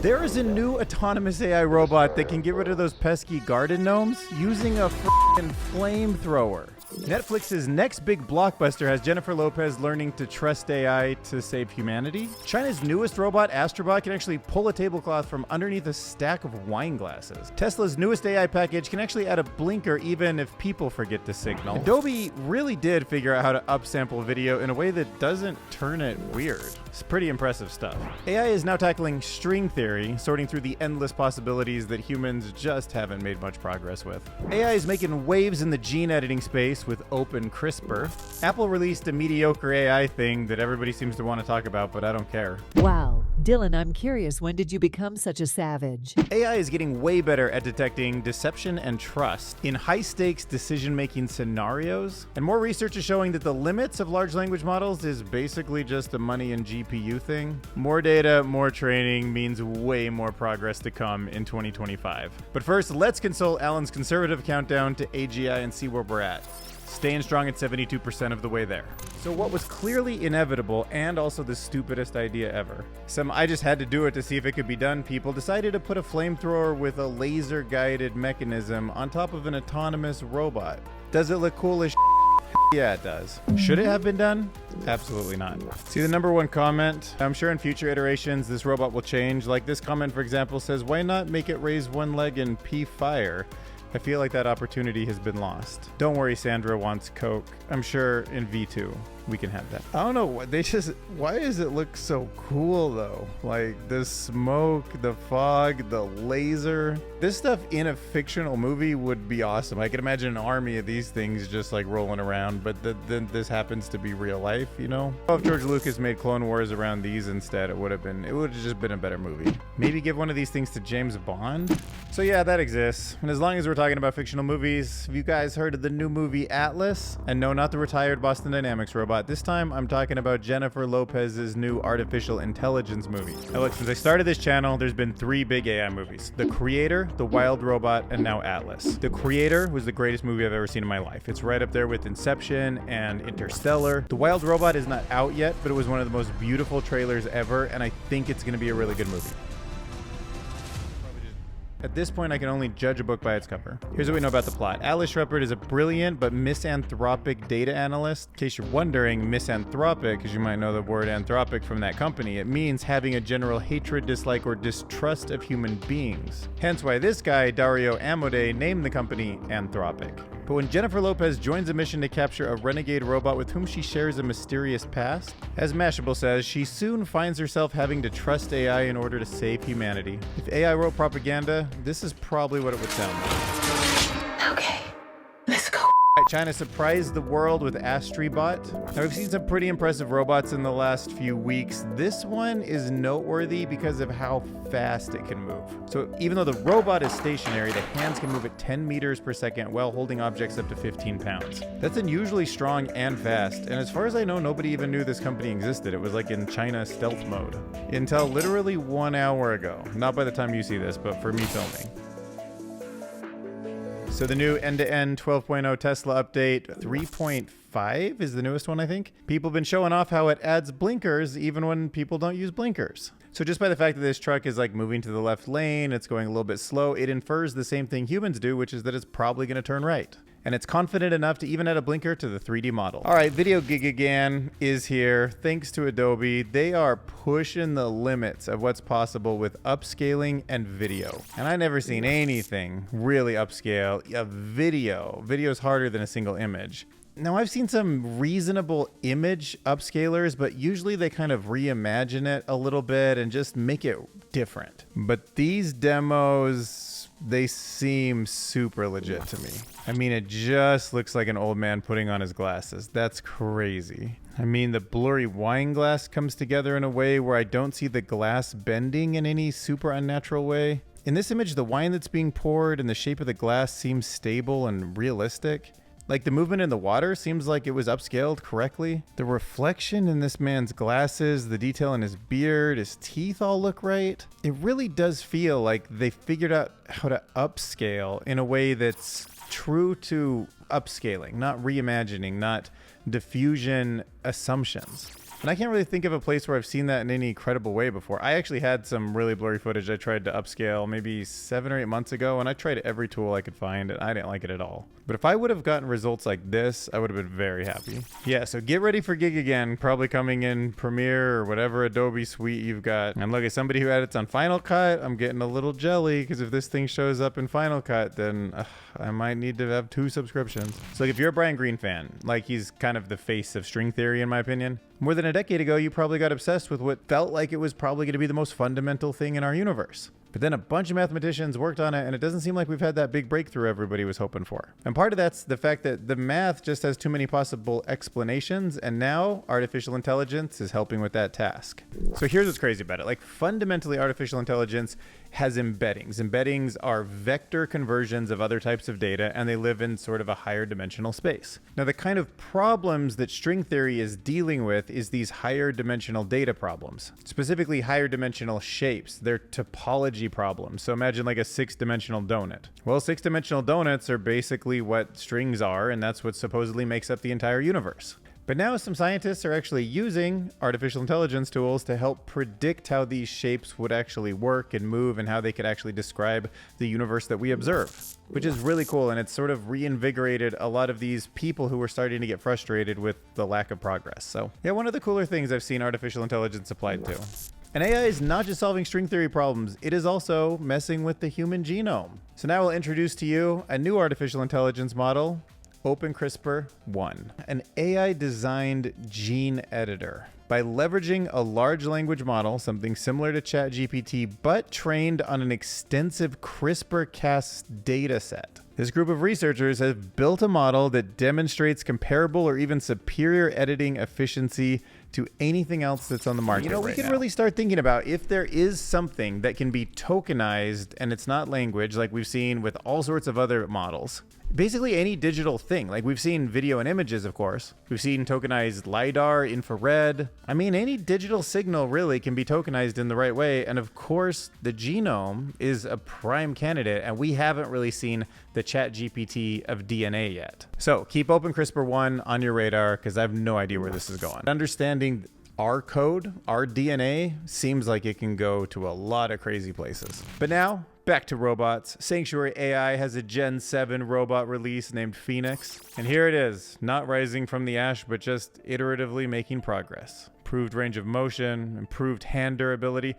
There is a new autonomous AI robot that can get rid of those pesky garden gnomes using a f***ing flamethrower. Netflix's next big blockbuster has Jennifer Lopez learning to trust AI to save humanity. China's newest robot, Astribot, can actually pull a tablecloth from underneath a stack of wine glasses. Tesla's newest AI package can actually add a blinker even if people forget to signal. Adobe really did figure out how to upsample video in a way that doesn't turn it weird. It's pretty impressive stuff. AI is now tackling string theory, sorting through the endless possibilities that humans just haven't made much progress with. AI is making waves in the gene editing space with OpenCRISPR. Apple released a mediocre AI thing that everybody seems to want to talk about, but I don't care. Wow. Dylan, I'm curious, when did you become such a savage? AI is getting way better at detecting deception and trust in high-stakes decision-making scenarios, and more research is showing that the limits of large language models is basically just a money and GPU thing. More data, more training means way more progress to come in 2025. But first, let's consult Alan's conservative countdown to AGI and see where we're at. Staying strong at 72% of the way there. So what was clearly inevitable and also the stupidest idea ever. Some I just had to do it to see if it could be done people decided to put a flamethrower with a laser guided mechanism on top of an autonomous robot. Does it look cool as Yeah, it does. Should it have been done? Absolutely not. See the number one comment? I'm sure in future iterations this robot will change. Like this comment, for example, says, why not make it raise one leg and pee fire? I feel like that opportunity has been lost. Don't worry, Sandra wants Coke. I'm sure in V2 we can have that. I don't know, why does it look so cool though? Like the smoke, the fog, the laser. This stuff in a fictional movie would be awesome. I could imagine an army of these things just like rolling around, but then this happens to be real life, you know? If George Lucas made Clone Wars around these instead, it would have just been a better movie. Maybe give one of these things to James Bond? So yeah, that exists. And as long as we're talking about fictional movies, have you guys heard of the new movie Atlas? And no, not the retired Boston Dynamics robot. This time I'm talking about Jennifer Lopez's new artificial intelligence movie. Now look, since I started this channel, there's been 3 big AI movies. The Creator, The Wild Robot, and now Atlas. The Creator was the greatest movie I've ever seen in my life. It's right up there with Inception and Interstellar. The Wild Robot is not out yet, but it was one of the most beautiful trailers ever, and I think it's going to be a really good movie. At this point, I can only judge a book by its cover. Here's what we know about the plot. Atlas Shepard is a brilliant but misanthropic data analyst. In case you're wondering, misanthropic, because you might know the word anthropic from that company, it means having a general hatred, dislike, or distrust of human beings. Hence why this guy, Dario Amodei, named the company Anthropic. But when Jennifer Lopez joins a mission to capture a renegade robot with whom she shares a mysterious past, as Mashable says, she soon finds herself having to trust AI in order to save humanity. If AI wrote propaganda, this is probably what it would sound like. Okay, let's go. China surprised the world with Astribot. Now we've seen some pretty impressive robots in the last few weeks. This one is noteworthy because of how fast it can move. So even though the robot is stationary, the hands can move at 10 meters per second while holding objects up to 15 pounds. That's unusually strong and fast. And as far as I know, nobody even knew this company existed. It was like in China stealth mode until literally 1 hour ago. Not by the time you see this, but for me filming. So the new end-to-end 12.0 Tesla update 3.5 is the newest one, I think. People have been showing off how it adds blinkers even when people don't use blinkers. So just by the fact that this truck is like moving to the left lane, it's going a little bit slow, it infers the same thing humans do, which is that it's probably going to turn right. And it's confident enough to even add a blinker to the 3D model. All right, VideoGigaGAN is here. Thanks to Adobe, they are pushing the limits of what's possible with upscaling and video. And I've never seen anything really upscale a video. Video is harder than a single image. Now, I've seen some reasonable image upscalers, but usually they kind of reimagine it a little bit and just make it different. But these demos, they seem super legit to me. I mean, it just looks like an old man putting on his glasses. That's crazy. I mean, the blurry wine glass comes together in a way where I don't see the glass bending in any super unnatural way. In this image, the wine that's being poured and the shape of the glass seems stable and realistic. Like the movement in the water seems like it was upscaled correctly. The reflection in this man's glasses, the detail in his beard, his teeth all look right. It really does feel like they figured out how to upscale in a way that's true to upscaling, not reimagining, not diffusion assumptions. And I can't really think of a place where I've seen that in any credible way before. I actually had some really blurry footage I tried to upscale maybe 7 or 8 months ago, and I tried every tool I could find, and I didn't like it at all. But if I would have gotten results like this, I would have been very happy. Yeah, so get ready for GigaGAN, probably coming in Premiere or whatever Adobe suite you've got. And look, as somebody who edits on Final Cut, I'm getting a little jelly, because if this thing shows up in Final Cut, then I might need to have 2 subscriptions. So like, if you're a Brian Greene fan, like, he's kind of the face of string theory in my opinion. More than a decade ago, you probably got obsessed with what felt like it was probably going to be the most fundamental thing in our universe. But then a bunch of mathematicians worked on it, and it doesn't seem like we've had that big breakthrough everybody was hoping for. And part of that's the fact that the math just has too many possible explanations, and now artificial intelligence is helping with that task. So here's what's crazy about it. Like, fundamentally, artificial intelligence has embeddings. Embeddings are vector conversions of other types of data, and they live in sort of a higher dimensional space. Now, the kind of problems that string theory is dealing with is these higher dimensional data problems, specifically higher dimensional shapes. They're topology problems. So imagine like a 6-dimensional donut. Well, 6-dimensional donuts are basically what strings are, and that's what supposedly makes up the entire universe. But now some scientists are actually using artificial intelligence tools to help predict how these shapes would actually work and move, and how they could actually describe the universe that we observe, which is really cool. And it's sort of reinvigorated a lot of these people who were starting to get frustrated with the lack of progress. So yeah, one of the cooler things I've seen artificial intelligence applied to. And AI is not just solving string theory problems, it is also messing with the human genome. So now I'll introduce to you a new artificial intelligence model, OpenCRISPR-1, an AI-designed gene editor. By leveraging a large language model, something similar to ChatGPT, but trained on an extensive CRISPR-Cas data set. This group of researchers have built a model that demonstrates comparable or even superior editing efficiency to anything else that's on the market. You know, we can really start thinking about if there is something that can be tokenized and it's not language, like we've seen with all sorts of other models. Basically any digital thing. Like, we've seen video and images, of course. We've seen tokenized LiDAR, infrared. I mean, any digital signal really can be tokenized in the right way. And of course, the genome is a prime candidate, and we haven't really seen the ChatGPT of DNA yet. So keep OpenCRISPR-1 on your radar, because I have no idea where this is going. Understanding our code, our DNA, seems like it can go to a lot of crazy places. But now, back to robots. Sanctuary AI has a Gen 7 robot release named Phoenix. And here it is, not rising from the ash, but just iteratively making progress. Improved range of motion, improved hand durability.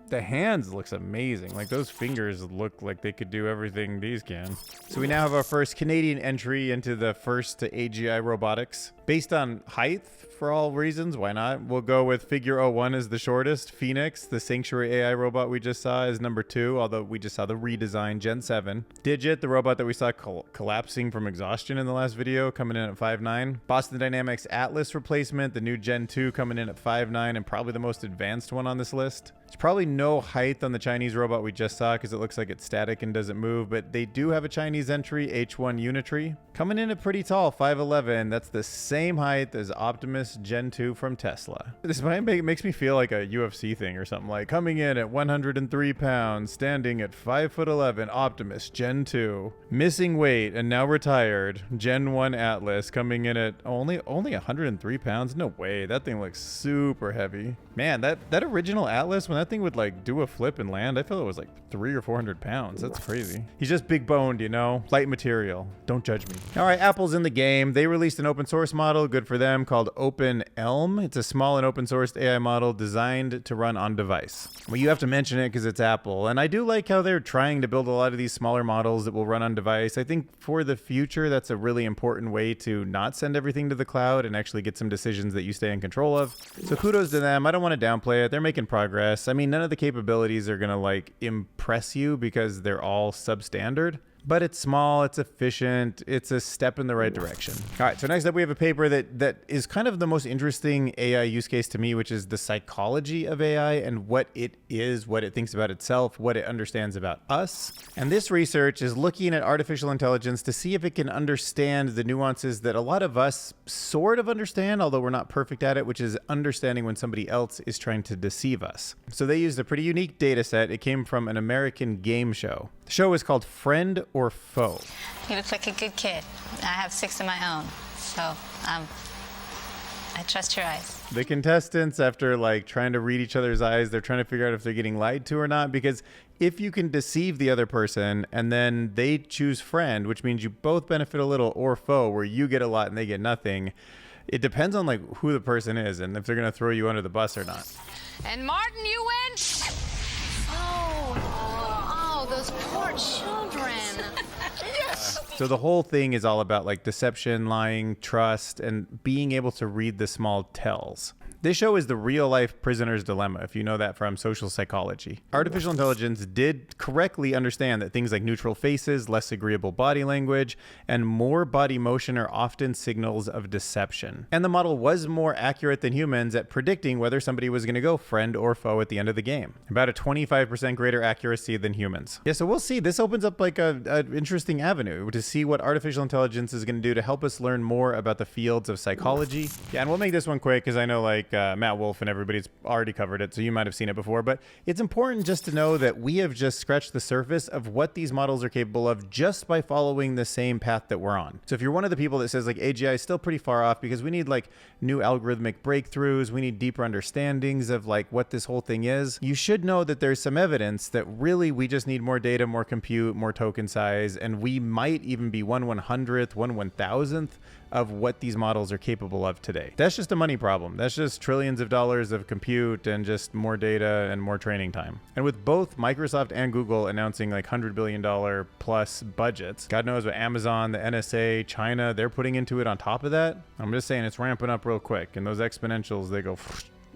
The hands looks amazing. Like, those fingers look like they could do everything these can. So we now have our first Canadian entry into the first AGI robotics. Based on height, for all reasons, why not? We'll go with Figure 01 as the shortest. Phoenix, the Sanctuary AI robot we just saw, is number 2, although we just saw the redesign, Gen 7. Digit, the robot that we saw collapsing from exhaustion in the last video, coming in at 5'9". Boston Dynamics Atlas replacement, the new Gen 2, coming in at 5'9", and probably the most advanced one on this list. There's probably no height on the Chinese robot we just saw, because it looks like it's static and doesn't move, but they do have a Chinese entry, H1 Unitree, coming in at pretty tall, 5'11". That's the same height as Optimus Gen 2 from Tesla. This makes me feel like a UFC thing or something, like coming in at 103 pounds, standing at 5'11", Optimus Gen 2, missing weight and now retired, Gen 1 Atlas, coming in at only 103 pounds. No way, that thing looks super heavy. Man, that original Atlas, when that thing would like do a flip and land, I feel it was like 300 or 400 pounds. That's crazy. He's just big boned, you know, light material. Don't judge me. All right, Apple's in the game. They released an open source model, good for them, called OpenELM. It's a small and open sourced AI model designed to run on device. Well, you have to mention it because it's Apple. And I do like how they're trying to build a lot of these smaller models that will run on device. I think for the future, that's a really important way to not send everything to the cloud and actually get some decisions that you stay in control of. So kudos to them. I don't want to downplay it. They're making progress. I mean, none of the capabilities are going to like impress you because they're all substandard. But it's small, it's efficient, it's a step in the right direction. All right, so next up we have a paper that is kind of the most interesting AI use case to me, which is the psychology of AI and what it is, what it thinks about itself, what it understands about us. And this research is looking at artificial intelligence to see if it can understand the nuances that a lot of us sort of understand, although we're not perfect at it, which is understanding when somebody else is trying to deceive us. So they used a pretty unique data set. It came from an American game show. The show is called Friend or Foe. He looks like a good kid. I have 6 of my own, so I I trust your eyes. The contestants, after like trying to read each other's eyes, they're trying to figure out if they're getting lied to or not, because if you can deceive the other person and then they choose friend, which means you both benefit a little, or foe, where you get a lot and they get nothing, it depends on like who the person is and if they're going to throw you under the bus or not. And Martin, you win. Oh, those poor children. Yes. So the whole thing is all about like deception, lying, trust, and being able to read the small tells. This show is the real-life prisoner's dilemma, if you know that from social psychology. Artificial intelligence did correctly understand that things like neutral faces, less agreeable body language, and more body motion are often signals of deception. And the model was more accurate than humans at predicting whether somebody was going to go friend or foe at the end of the game. About a 25% greater accuracy than humans. Yeah, so we'll see. This opens up like an interesting avenue to see what artificial intelligence is going to do to help us learn more about the fields of psychology. Yeah, and we'll make this one quick because I know like Matt Wolf and everybody's already covered it, so you might have seen it before, but it's important just to know that we have just scratched the surface of what these models are capable of just by following the same path that we're on. So if you're one of the people that says like AGI is still pretty far off because we need like new algorithmic breakthroughs, we need deeper understandings of like what this whole thing is, you should know that there's some evidence that really we just need more data, more compute, more token size, and we might even be 1/100th, 1/1000th of what these models are capable of today. That's just a money problem. That's just trillions of dollars of compute and just more data and more training time. And with both Microsoft and Google announcing like $100 billion plus budgets, God knows what Amazon, the NSA, China, they're putting into it on top of that. I'm just saying it's ramping up real quick, and those exponentials, they go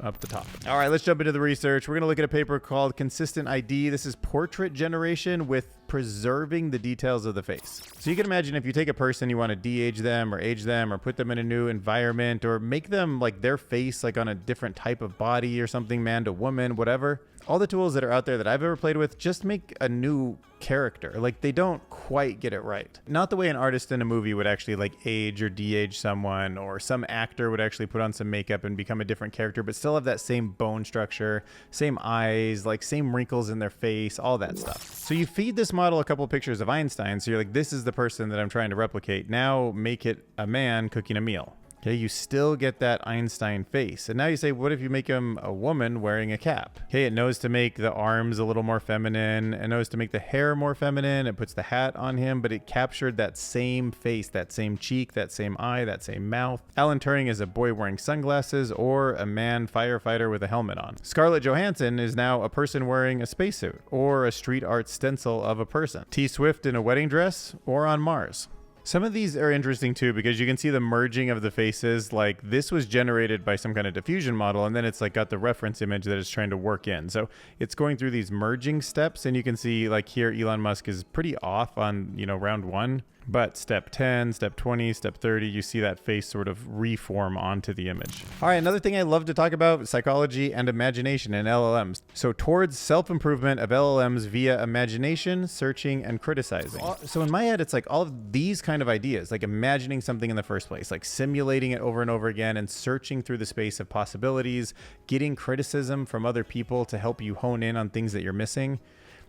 up the top. All right, let's jump into the research. We're going to look at a paper called ConsistentID. This is portrait generation with preserving the details of the face. So you can imagine if you take a person, you want to de-age them or age them or put them in a new environment or make them like their face like on a different type of body or something, man to woman, whatever. All the tools that are out there that I've ever played with just make a new character. Like they don't quite get it right. Not the way an artist in a movie would actually like age or de-age someone, or some actor would actually put on some makeup and become a different character, but still have that same bone structure, same eyes, like same wrinkles in their face, all that stuff. So you feed this model a couple pictures of Einstein. So you're like, this is the person that I'm trying to replicate. Now make it a man cooking a meal. Okay, you still get that Einstein face. And now you say, what if you make him a woman wearing a cap? Okay, it knows to make the arms a little more feminine. It knows to make the hair more feminine. It puts the hat on him, but it captured that same face, that same cheek, that same eye, that same mouth. Alan Turing is a boy wearing sunglasses or a man firefighter with a helmet on. Scarlett Johansson is now a person wearing a spacesuit or a street art stencil of a person. T Swift in a wedding dress or on Mars. Some of these are interesting too, because you can see the merging of the faces. Like this was generated by some kind of diffusion model, and then it's like got the reference image that it's trying to work in. So it's going through these merging steps, and you can see like here Elon Musk is pretty off on, you know, round 1. But step 10, step 20, step 30, you see that face sort of reform onto the image. All right, another thing I love to talk about, psychology and imagination in LLMs. So towards self-improvement of LLMs via imagination, searching, and criticizing. So in my head, it's like all of these kind of ideas, like imagining something in the first place, like simulating it over and over again and searching through the space of possibilities, getting criticism from other people to help you hone in on things that you're missing.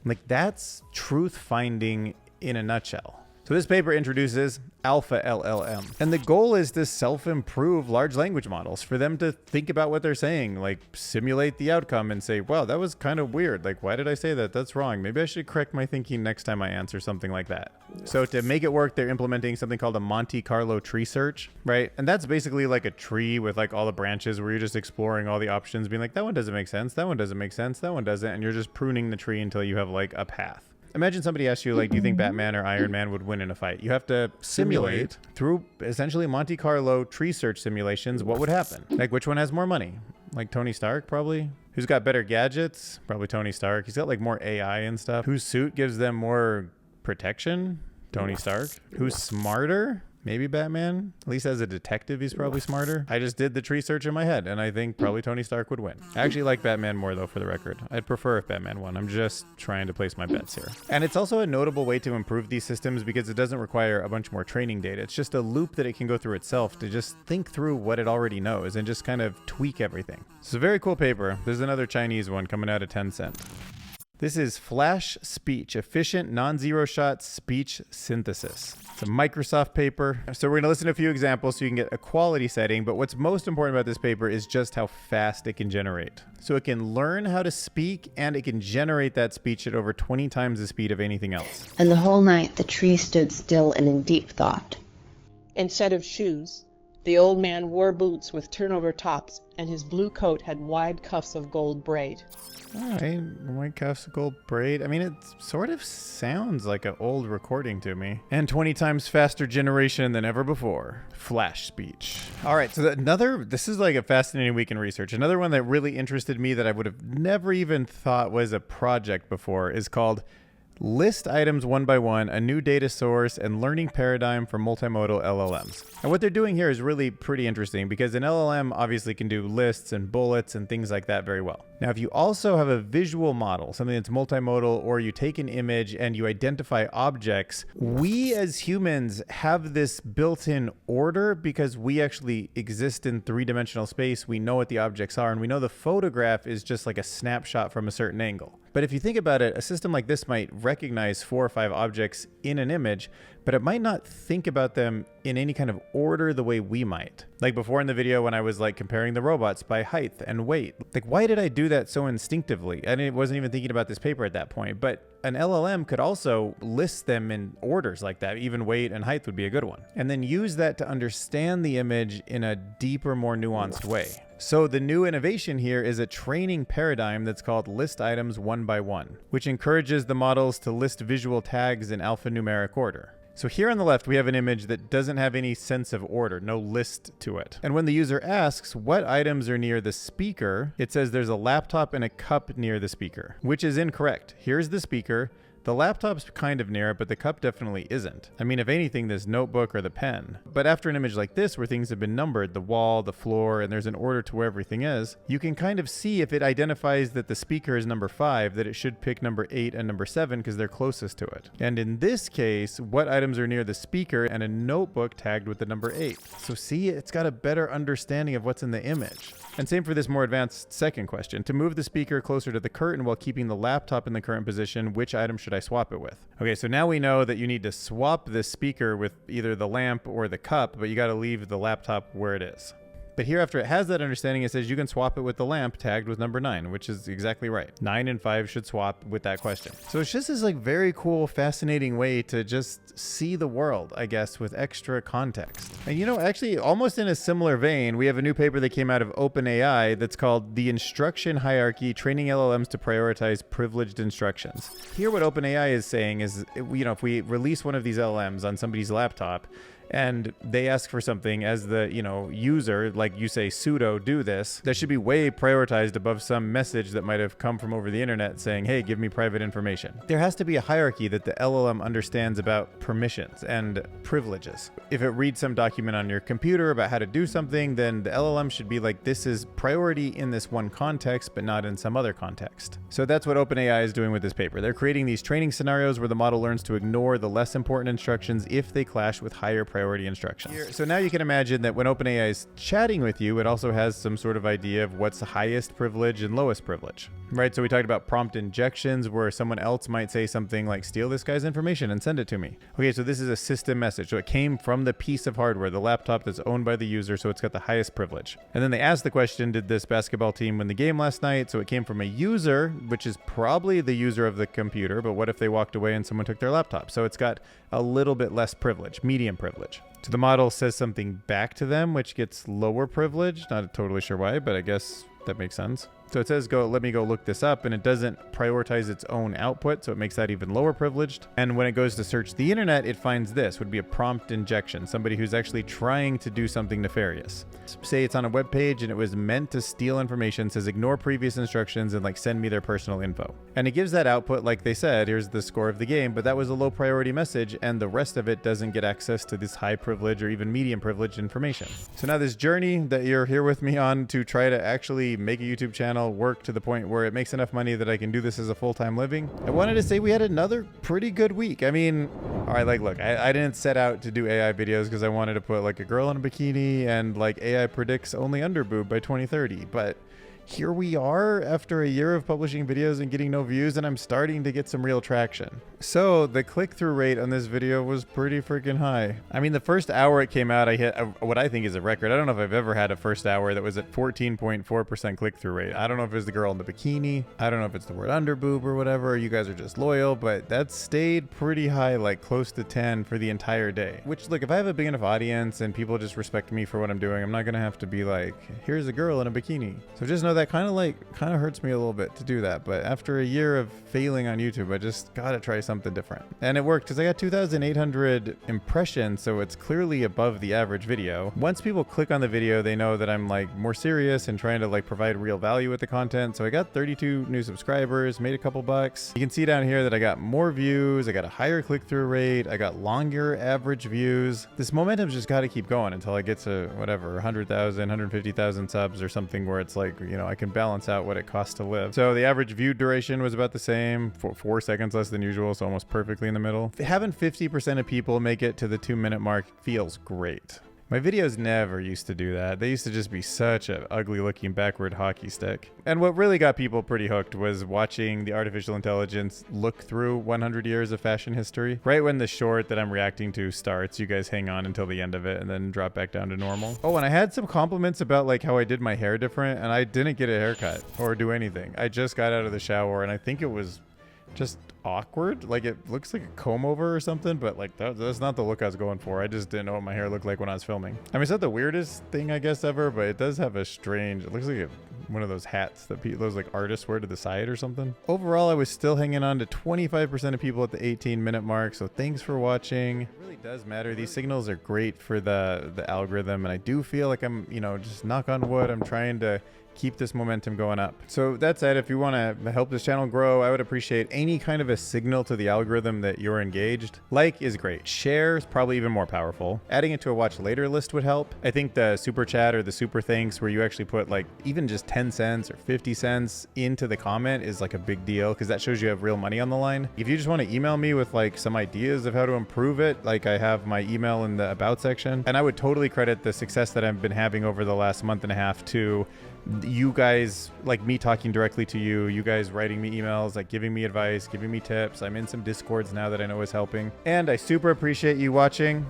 Like that's truth finding in a nutshell. So this paper introduces Alpha LLM, and the goal is to self-improve large language models for them to think about what they're saying, like simulate the outcome and say, wow, that was kind of weird. Like, why did I say that? That's wrong. Maybe I should correct my thinking next time I answer something like that. So to make it work, they're implementing something called a Monte Carlo tree search, right? And that's basically like a tree with like all the branches where you're just exploring all the options, being like, that one doesn't make sense. That one doesn't make sense. That one doesn't. And you're just pruning the tree until you have like a path. Imagine somebody asked you, like, do you think Batman or Iron Man would win in a fight? You have to simulate through essentially Monte Carlo tree search simulations what would happen. Like, which one has more money? Like Tony Stark, probably. Who's got better gadgets? Probably Tony Stark. He's got like more AI and stuff. Whose suit gives them more protection? Tony Stark. Who's smarter? Maybe Batman. At least as a detective, he's probably smarter. I just did the tree search in my head, and I think probably Tony Stark would win. I actually like Batman more, though, for the record. I'd prefer if Batman won. I'm just trying to place my bets here. And it's also a notable way to improve these systems because it doesn't require a bunch more training data. It's just a loop that it can go through itself to just think through what it already knows and just kind of tweak everything. It's a very cool paper. There's another Chinese one coming out of Tencent. This is Flash Speech, efficient non-zero shot speech synthesis. It's a Microsoft paper. So we're going to listen to a few examples so you can get a quality setting, but what's most important about this paper is just how fast it can generate. So it can learn how to speak and it can generate that speech at over 20 times the speed of anything else. And the whole night the tree stood still and in deep thought. Instead of shoes, the old man wore boots with turnover tops, and his blue coat had wide cuffs of gold braid. All right, white cuffs, gold braid. I mean, it sort of sounds like an old recording to me. And 20 times faster generation than ever before. Flash speech. All right, so this is like a fascinating week in research. Another one that really interested me that I would have never even thought was a project before is called List Items One by One, a new data source and learning paradigm for multimodal LLMs. And what they're doing here is really pretty interesting because an LLM obviously can do lists and bullets and things like that very well. Now, if you also have a visual model, something that's multimodal, or you take an image and you identify objects, we as humans have this built-in order because we actually exist in three-dimensional space. We know what the objects are, and we know the photograph is just like a snapshot from a certain angle. But if you think about it, a system like this might recognize 4 or 5 objects in an image, but it might not think about them in any kind of order the way we might. Like before in the video when I was like comparing the robots by height and weight. Like, why did I do that so instinctively? I wasn't even thinking about this paper at that point, but an LLM could also list them in orders like that. Even weight and height would be a good one. And then use that to understand the image in a deeper, more nuanced way. So the new innovation here is a training paradigm that's called List Items One by One, which encourages the models to list visual tags in alphanumeric order. So here on the left, we have an image that doesn't have any sense of order, no list to it. And when the user asks what items are near the speaker, it says there's a laptop and a cup near the speaker, which is incorrect. Here's the speaker. The laptop's kind of near it, but the cup definitely isn't. I mean, if anything, this notebook or the pen. But after an image like this, where things have been numbered, the wall, the floor, and there's an order to where everything is, you can kind of see if it identifies that the speaker is number 5, that it should pick number 8 and number 7 because they're closest to it. And in this case, what items are near the speaker and a notebook tagged with the number 8. So see, it's got a better understanding of what's in the image. And same for this more advanced second question. To move the speaker closer to the curtain while keeping the laptop in the current position, which item should I swap it with? Okay, so now we know that you need to swap the speaker with either the lamp or the cup, but you got to leave the laptop where it is. But here, after it has that understanding, it says you can swap it with the lamp tagged with number 9, which is exactly right. 9 and 5 should swap with that question. So it's just this like very cool, fascinating way to just see the world, I guess, with extra context. And you know, actually, almost in a similar vein, we have a new paper that came out of OpenAI that's called The Instruction Hierarchy, Training LLMs to Prioritize Privileged Instructions. Here, what OpenAI is saying is, you know, if we release one of these LLMs on somebody's laptop, and they ask for something as the, user, like you say, sudo do this, that should be way prioritized above some message that might have come from over the internet saying, hey, give me private information. There has to be a hierarchy that the LLM understands about permissions and privileges. If it reads some document on your computer about how to do something, then the LLM should be like, this is priority in this one context, but not in some other context. So that's what OpenAI is doing with this paper. They're creating these training scenarios where the model learns to ignore the less important instructions if they clash with higher priority instructions. So now you can imagine that when OpenAI is chatting with you, it also has some sort of idea of what's the highest privilege and lowest privilege, right? So we talked about prompt injections where someone else might say something like, steal this guy's information and send it to me. Okay, so this is a system message. So it came from the piece of hardware, the laptop that's owned by the user, so it's got the highest privilege. And then they asked the question, did this basketball team win the game last night? So it came from a user, which is probably the user of the computer, but what if they walked away and someone took their laptop? So it's got a little bit less privilege, medium privilege. So the model says something back to them, which gets lower privilege. Not totally sure why, but I guess that makes sense. So it says, let me go look this up, and it doesn't prioritize its own output, so it makes that even lower privileged. And when it goes to search the internet, it finds this would be a prompt injection, somebody who's actually trying to do something nefarious. Say it's on a web page and it was meant to steal information, says ignore previous instructions and like send me their personal info. And it gives that output like they said, here's the score of the game, but that was a low priority message and the rest of it doesn't get access to this high privilege or even medium privilege information. So now this journey that you're here with me on to try to actually make a YouTube channel work to the point where it makes enough money that I can do this as a full-time living, I wanted to say we had another pretty good week. I mean, all right, like, look, I didn't set out to do AI videos because I wanted to put like a girl in a bikini and like AI predicts only underboob by 2030, but here we are after a year of publishing videos and getting no views, and I'm starting to get some real traction. So the click-through rate on this video was pretty freaking high. I mean, the first hour it came out, I hit what I think is a record. I don't know if I've ever had a first hour that was at 14.4% click-through rate. I don't know if it was the girl in the bikini. I don't know if it's the word underboob or whatever. You guys are just loyal, but that stayed pretty high, like close to 10 for the entire day. Which, look, if I have a big enough audience and people just respect me for what I'm doing, I'm not gonna have to be like, here's a girl in a bikini. So just know that kind of hurts me a little bit to do that. But after a year of failing on YouTube, I just gotta try something different. And it worked because I got 2,800 impressions, so it's clearly above the average video. Once people click on the video, they know that I'm like more serious and trying to like provide real value with the content. So I got 32 new subscribers, made a couple bucks. You can see down here that I got more views, I got a higher click-through rate, I got longer average views. This momentum's just got to keep going until I get to whatever, 100,000, 150,000 subs or something where it's like, you know, I can balance out what it costs to live. So the average view duration was about the same, 4 seconds less than usual, so almost perfectly in the middle. Having 50% of people make it to the 2-minute mark feels great. My videos never used to do that. They used to just be such an ugly looking backward hockey stick. And what really got people pretty hooked was watching the artificial intelligence look through 100 years of fashion history. Right when the short that I'm reacting to starts, you guys hang on until the end of it and then drop back down to normal. Oh, and I had some compliments about like how I did my hair different, and I didn't get a haircut or do anything. I just got out of the shower and I think it was just awkward. Like it looks like a comb over or something, but like that's not the look I was going for. I just didn't know what my hair looked like when I was filming. I mean, it's not the weirdest thing I guess ever, but it does have a strange, it looks like one of those hats that those like artists wear to the side or something. Overall, I was still hanging on to 25% of people at the 18-minute mark, so thanks for watching. It really does matter. These signals are great for the algorithm, and I do feel like I'm, you know, just knock on wood, I'm trying to keep this momentum going up. So that said, if you want to help this channel grow, I would appreciate any kind of a signal to the algorithm that you're engaged. Like is great. Share is probably even more powerful. Adding it to a watch later list would help. I think the super chat or the super thanks where you actually put like even just 10 cents or 50 cents into the comment is like a big deal because that shows you have real money on the line. If you just want to email me with like some ideas of how to improve it, like I have my email in the about section, and I would totally credit the success that I've been having over the last month and a half to you guys, like me talking directly to you, you guys writing me emails, like giving me advice, giving me tips. I'm in some Discords now that I know is helping. And I super appreciate you watching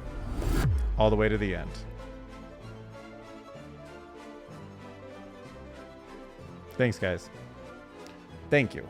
all the way to the end. Thanks, guys. Thank you.